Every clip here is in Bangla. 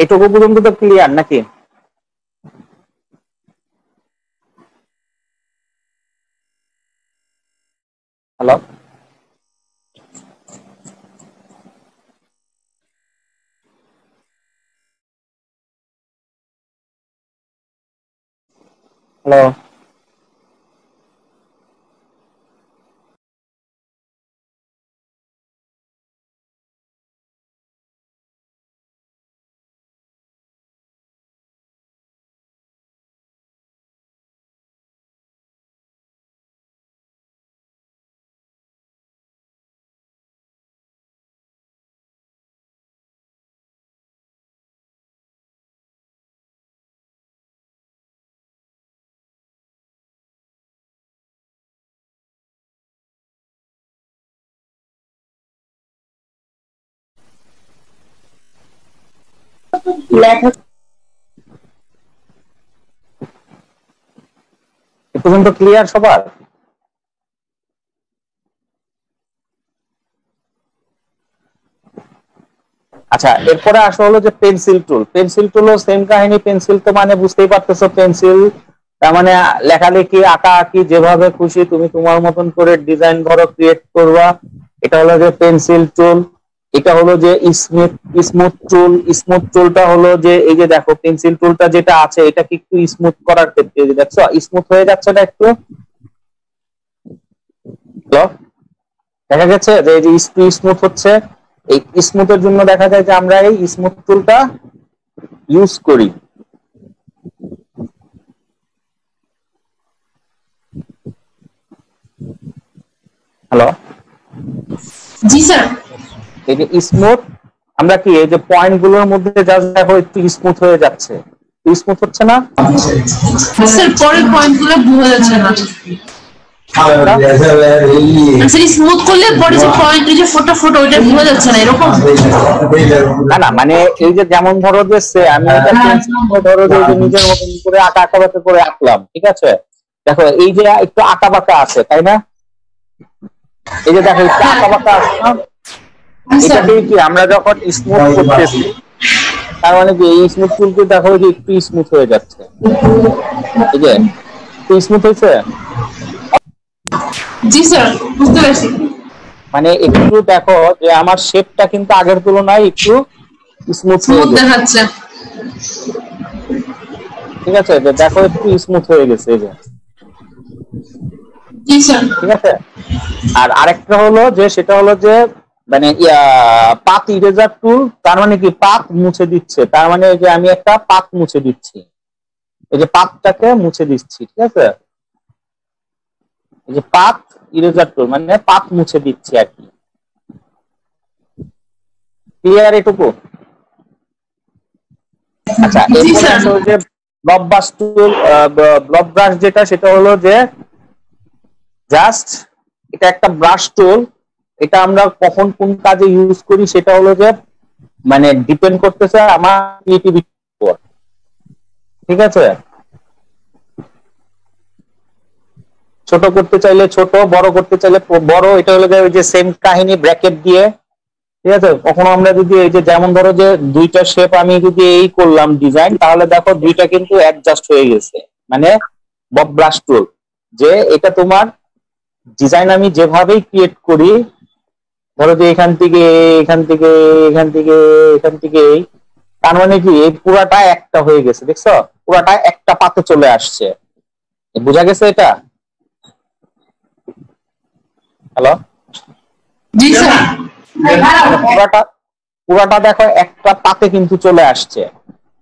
এটুকু পর্যন্ত তো ক্লিয়ার নাকি? হ্যালো, হ্যালো, এ পর্যন্ত ক্লিয়ার সবার? আচ্ছা, এরপরে আসা হলো যে পেন্সিল টুল। পেন্সিল টুলও সেম কাহিনী। পেন্সিল তো মানে বুঝতেই পারতেছো, পেন্সিল তার মানে লেখালেখি, আঁকা আঁকি, যেভাবে খুশি তুমি তোমার মতন করে ডিজাইন ধরো ক্রিয়েট করবা। এটা হলো যে পেন্সিল টুল। এটা হলো যে স্মুথ স্মুথ টুল। স্মুথ টুলটা হলো যে এই যে দেখো পেন্সিল টুলটা যেটা আছে এটা কি একটু স্মুথ করার ক্ষেত্রে, যে দেখছো স্মুথ হয়ে যাচ্ছে না একটু? হ্যালো, দেখা গেছে যে এই যে স্মুথ হচ্ছে। এই স্মুথের জন্য দেখা যায় যে আমরা এই স্মুথ টুলটা ইউজ করি। হ্যালো, জি স্যার। এই যে স্মুথ, আমরা কি এই যে পয়েন্ট গুলোর মধ্যে যা দেখো একটু স্মুথ হয়ে যাচ্ছে, স্মুথ হচ্ছে না? স্যার পরের পয়েন্টগুলো বোঝা যাচ্ছে না। স্যার স্মুথ করলে পরে যে পয়েন্ট যে ফোটা ফোটা ওইটা বোঝা যাচ্ছে না, এরকম? না না, মানে এই যে যেমন ধরো যে আমি এটা ধরো যে নিজের মতন করে আঁকা আঁকা বাঁকা করে আঁকলাম, ঠিক আছে? দেখো এই যে একটু আঁকা বাঁকা আছে, তাই না? এই যে দেখো একটু আঁকা বাঁকা আছে না? এটাকেই কি আমরা যখন স্মুথ করতেছি, তার মানে কি এই স্মুথ টুলকে দেখো যে একটু স্মুথ হয়ে যাচ্ছে। এই যে একটু স্মুথ হয়েছে। জি স্যার, বুঝতে পারছি। মানে একটু দেখো যে আমার শেপটা কিন্তু আগের তুলনায় একটু স্মুথ দেখাচ্ছে। ঠিক আছে, যে দেখো একটু স্মুথ হয়ে গেছে এই যে। জি স্যার। ঠিক আছে। আর আরেকটা হলো যে সেটা হলো যে মানে পাত ইরেজার টুল। তার মানে কি পাত মুছে দিচ্ছে, তার মানে যে আমি একটা পাত মুছে দিচ্ছি, এই যে পাতটাকে মুছে দিচ্ছি, ঠিক আছে? এই যে পাত ইরেজার টুল মানে পাত মুছে দিচ্ছি আর কি। ক্লিয়ার এটুকু? আচ্ছা, এরপরে আছে ওই যে ব্লব ব্রাশ টুল। ব্লব ব্রাশ যেটা, সেটা হলো যে জাস্ট এটা একটা ব্রাশ টুল। এটা আমরা কখন কোন কাজে ইউজ করি সেটা হলো যে মানে ডিপেন্ড করতেছে আমার ক্রিয়েটিভিটির উপর, ঠিক আছে? ছোট করতে চাইলে ছোট, বড় করতে চাইলে বড়। এটা হলো যে ওই যে সেম কাহিনী ব্র্যাকেট দিয়ে, ঠিক আছে? কখনো আমরা যদি এই যে যেমন ধরো যে দুইটা শেপ আমি যদি এই করলাম ডিজাইন, তাহলে দেখো দুইটা কিন্তু অ্যাডজাস্ট হয়ে গেছে, মানে বব ব্রাশ টুল। যে এটা তোমার ডিজাইন আমি যেভাবেই ক্রিয়েট করি, ধরো যে এখান থেকে এখান থেকে এখান থেকে এখান থেকে, তার মানে কি এই পুরাটা একটা হয়ে গেছে, দেখছো? পুরাটা একটা পাতে চলে আসছে। বোঝা গেছে এটা? হ্যালো, জি স্যার। পুরাটা পুরাটা দেখো একটা পাতে কিন্তু চলে আসছে।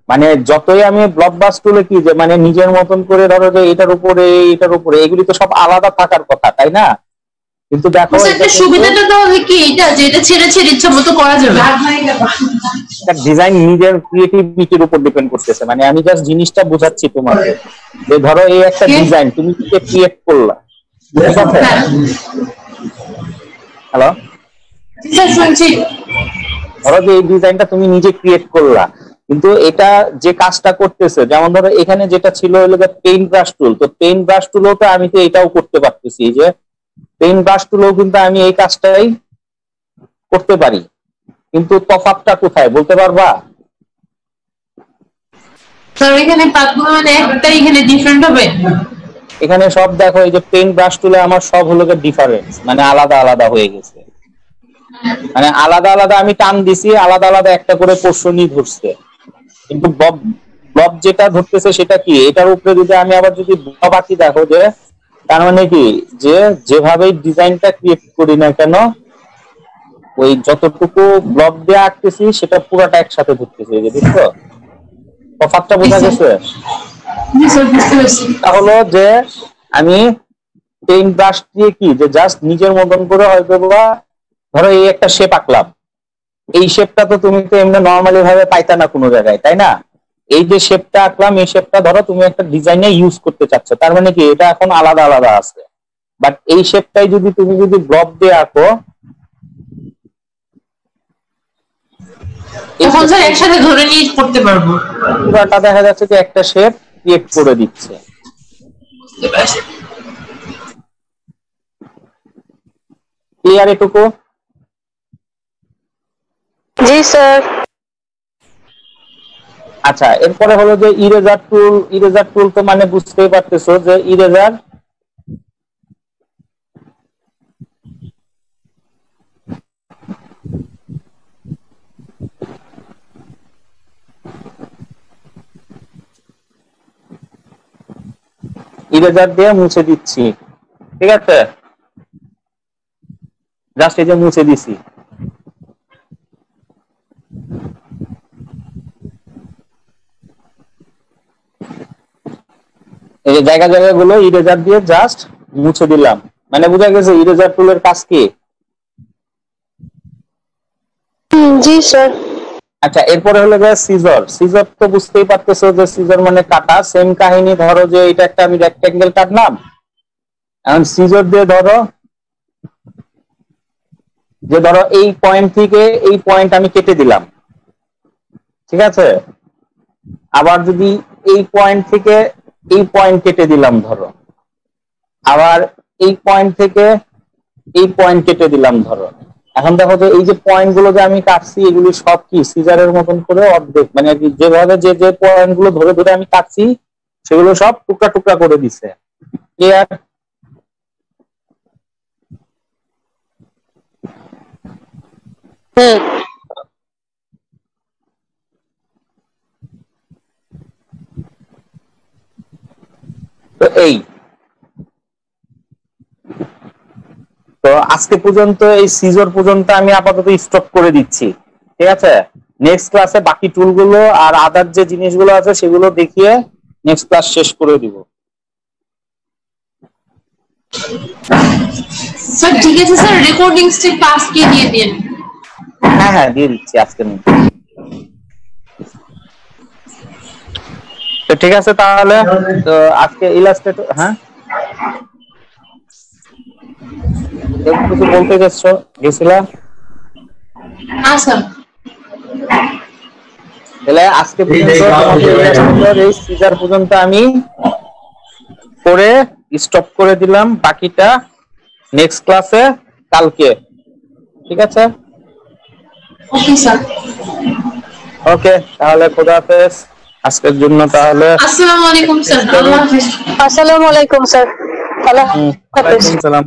মানে যতই আমি ব্লক বাস তুলে কি যে মানে নিজের মতন করে ধরো যে এটার উপরে এটার উপরে এগুলি তো সব আলাদা থাকার কথা, তাই না? কিন্তু দেখো সুবিধাটা তাহলে কি এটা, যে এটা ছেড়ে ছেড়ে ইচ্ছা মতো করা যাবে? ডিজাইন নিজের ক্রিয়েটিভিটির উপর ডিপেন্ড করতেছে। মানে আমি জাস্ট জিনিসটা বোঝাচ্ছি তোমাকে, যে ধরো এই একটা ডিজাইন তুমি ক্রিয়েট করলা, ঠিক আছে? হ্যালো, শুনছি। ধরো যে এই ডিজাইনটা তুমি নিজে ক্রিয়েট করলা, কিন্তু এটা যে কাজটা করতেছে, যেমন ধরো এখানে যেটা ছিল হলো পেইন্ট ব্রাশ টুল, তো পেইন্ট ব্রাশ টুলও তো আমি তো এটাও করতে পারতেছি, যে পেইন্ট ব্রাশ টুলও কিন্তু আমি এই কাজটাই করতে পারি। কিন্তু তফাৎটা কোথায় বলতে পারবা? স্যার এখানে পাতগুলো মানে একটা এখানে ডিফারেন্ট হবে। এখানে সব দেখো, এই যে পেইন্ট ব্রাশ টুলে আমার সব হলো ডিফারেন্স, মানে আলাদা আলাদা হয়ে গেছে। মানে আলাদা আলাদা আমি টান দিছি, আলাদা আলাদা একটা করে পোর্শনই ধরছে, কিন্তু ব্লব যেটা ধরতেছে সেটা কি, এটার উপরে যদি আমি আবার যদি ব্লব আঁকি, দেখো যে তার মানে কি, যে যেভাবে ডিজাইনটা ক্রিয়েট করি না কেন, ওই যতটুকু ব্লক দিয়ে আঁকতেছি সেটা পুরোটা একসাথে ধরতেছে, এই যে বুঝছো তফাৎটা বোঝা গেছে? তাহলে যে আমি পেইন্ট ব্রাশ দিয়ে কি, যে জাস্ট নিজের মতন করে হয়তো বা ধরো এই একটা শেপ আঁকলাম, এই শেপটা তো তুমি তো এমনি নর্মালি ভাবে পাইতা না কোনো জায়গায়, তাই না? এই যে শেপটা আঁকলাম, এই শেপটা ধরো তুমি একটা ডিজাইনে ইউজ করতে চাচ্ছ, তার মানে কি এটা এখন আলাদা আলাদা আছে। বাট এই শেপটাই যদি তুমি যদি ব্লক দিয়ে আঁকো, এখন স্যার একসাথে ধরে নিয়ে পড়তে পারবো, পুরোটা দেখা যাচ্ছে যে একটা শেপ ক্রিয়েট করে দিচ্ছে। বুঝতে পারছি। ক্লিয়ার এটুকু? জি স্যার। আচ্ছা, এরপরে হলো যে ইরেজার টুল। ইরেজার টুল তো মানে বুঝতেই পারতেছো যে ইরেজার ইরেজার দিয়ে মুছে দিচ্ছি, ঠিক আছে? জাস্ট এই যে মুছে দিছি। এই যে জায়গা জায়গাগুলো ইরেজার দিয়ে জাস্ট মুছে দিলাম, মানে বুঝা গেছে ইরেজার টুলের কাজ কি? জি স্যার। আচ্ছা, এরপরে হলো যে সিজার। সিজার তো বুঝতেই পারতেছো যে সিজার মানে কাটা। সেম কাহিনী, ধরো যে এটা একটা আমি রেক্টেঙ্গেল কাটলাম, এখন সিজার দিয়ে ধরো যে ধরো এই পয়েন্ট থেকে এই পয়েন্ট আমি কেটে দিলাম, ঠিক আছে? আবার যদি এই পয়েন্ট থেকে এই পয়েন্ট কেটে দিলাম ধরো, আবার এই পয়েন্ট থেকে এই পয়েন্ট কেটে দিলাম ধরো। এখন দেখো যে এই যে পয়েন্ট গুলো যে আমি কাটছি, এগুলি সব কি সিজারের মতন করে অর্ধেক, মানে যেভাবে যে যে পয়েন্ট গুলো ধরে ধরে আমি কাটছি সেগুলো সব টুকরা টুকরা করে দিছে। ক্লিয়ার? তো এই তো আজকে পর্যন্ত এই সিজর পর্যন্ত আমি আপাতত স্টপ করে দিচ্ছি, ঠিক আছে? নেক্সট ক্লাসে বাকি টুলগুলো আর আদার যে জিনিসগুলো আছে সেগুলো দেখিয়ে নেক্সট ক্লাস শেষ করে দিব। স্যার ঠিক আছে স্যার, রেকর্ডিং স্টিক আজকে দিয়ে দিন। হ্যাঁ হ্যাঁ, দিয়ে দিচ্ছি আজকের মধ্যে। তো ঠিক আছে তাহলে, তো আজকে ইলাস্ট্রেটর, হ্যাঁ কিছু বলতে গেছিলা? আচ্ছা তাহলে আজকে পর্যন্ত তোমাদের ইলাস্ট্রেটর এই সিজার পর্যন্ত আমি করে স্টপ করে দিলাম, বাকিটা নেক্সট ক্লাসে কালকে, ঠিক আছে? Okay sir. ওকে, তাহলে খোদা হাফেজ আজকের জন্য। তাহলে আসসালামু আলাইকুম স্যার। আল্লাহ হাফেজ। আসসালামু আলাইকুম স্যার। আল্লাহ হাফেজ। ওয়ালাইকুম সালাম।